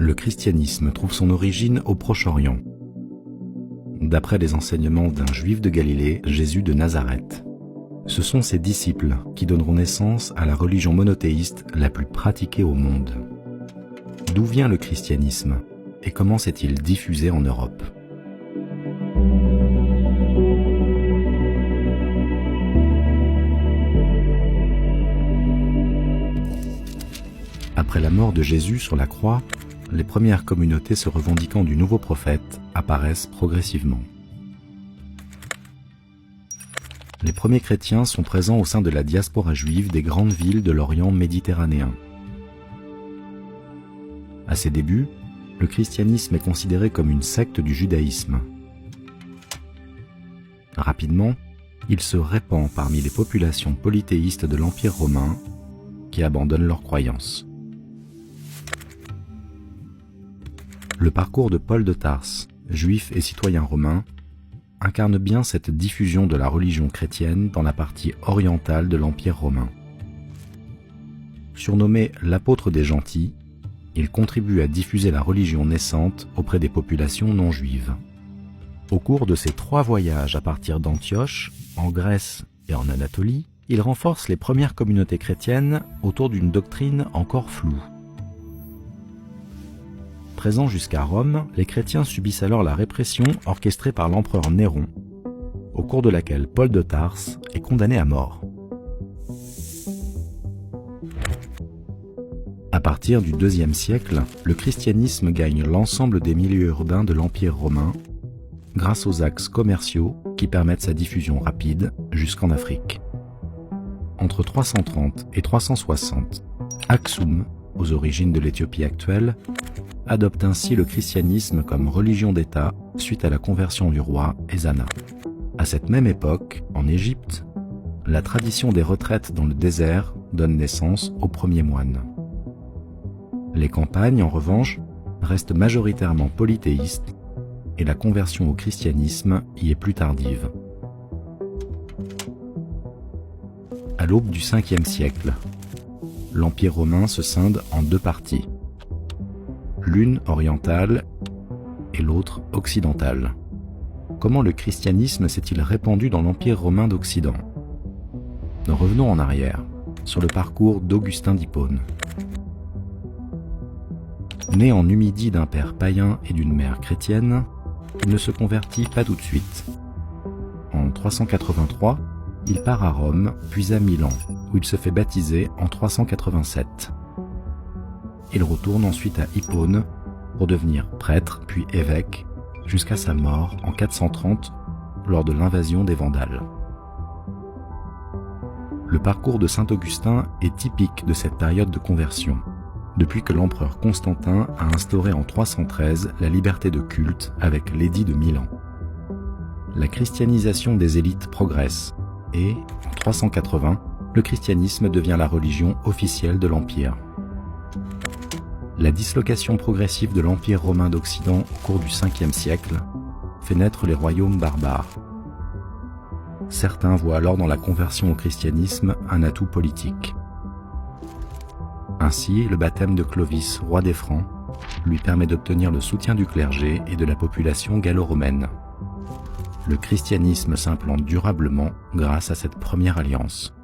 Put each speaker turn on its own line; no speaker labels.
le christianisme trouve son origine au Proche-Orient, d'après les enseignements d'un juif de Galilée, Jésus de Nazareth. Ce sont ses disciples qui donneront naissance à la religion monothéiste la plus pratiquée au monde. D'où vient le christianisme et comment s'est-il diffusé en Europe ? Après la mort de Jésus sur la croix, les premières communautés se revendiquant du nouveau prophète apparaissent progressivement. Les premiers chrétiens sont présents au sein de la diaspora juive des grandes villes de l'Orient méditerranéen. À ses débuts, le christianisme est considéré comme une secte du judaïsme. Rapidement, il se répand parmi les populations polythéistes de l'Empire romain qui abandonnent leurs croyances. Le parcours de Paul de Tarse, juif et citoyen romain, incarne bien cette diffusion de la religion chrétienne dans la partie orientale de l'Empire romain. Surnommé l'apôtre des gentils, il contribue à diffuser la religion naissante auprès des populations non juives. Au cours de ses 3 voyages à partir d'Antioche, en Grèce et en Anatolie, il renforce les premières communautés chrétiennes autour d'une doctrine encore floue. Présents jusqu'à Rome, les chrétiens subissent alors la répression orchestrée par l'empereur Néron, au cours de laquelle Paul de Tarse est condamné à mort. À partir du IIe siècle, le christianisme gagne l'ensemble des milieux urbains de l'Empire romain grâce aux axes commerciaux qui permettent sa diffusion rapide jusqu'en Afrique. Entre 330 et 360, Aksum, aux origines de l'Éthiopie actuelle, adopte ainsi le christianisme comme religion d'État suite à la conversion du roi Ezana. À cette même époque, en Égypte, la tradition des retraites dans le désert donne naissance aux premiers moines. Les campagnes, en revanche, restent majoritairement polythéistes et la conversion au christianisme y est plus tardive. À l'aube du 5e siècle, l'Empire romain se scinde en 2 parties, l'une orientale et l'autre occidentale. Comment le christianisme s'est-il répandu dans l'Empire romain d'Occident ? Revenons en arrière, sur le parcours d'Augustin d'Hippone. Né en Numidie d'un père païen et d'une mère chrétienne, il ne se convertit pas tout de suite. En 383, il part à Rome, puis à Milan, où il se fait baptiser en 387. Il retourne ensuite à Hippone pour devenir prêtre puis évêque, jusqu'à sa mort en 430 lors de l'invasion des Vandales. Le parcours de saint Augustin est typique de cette période de conversion, depuis que l'empereur Constantin a instauré en 313 la liberté de culte avec l'édit de Milan. La christianisation des élites progresse et, en 380, le christianisme devient la religion officielle de l'Empire. La dislocation progressive de l'Empire romain d'Occident au cours du 5e siècle fait naître les royaumes barbares. Certains voient alors dans la conversion au christianisme un atout politique. Ainsi, le baptême de Clovis, roi des Francs, lui permet d'obtenir le soutien du clergé et de la population gallo-romaine. Le christianisme s'implante durablement grâce à cette première alliance.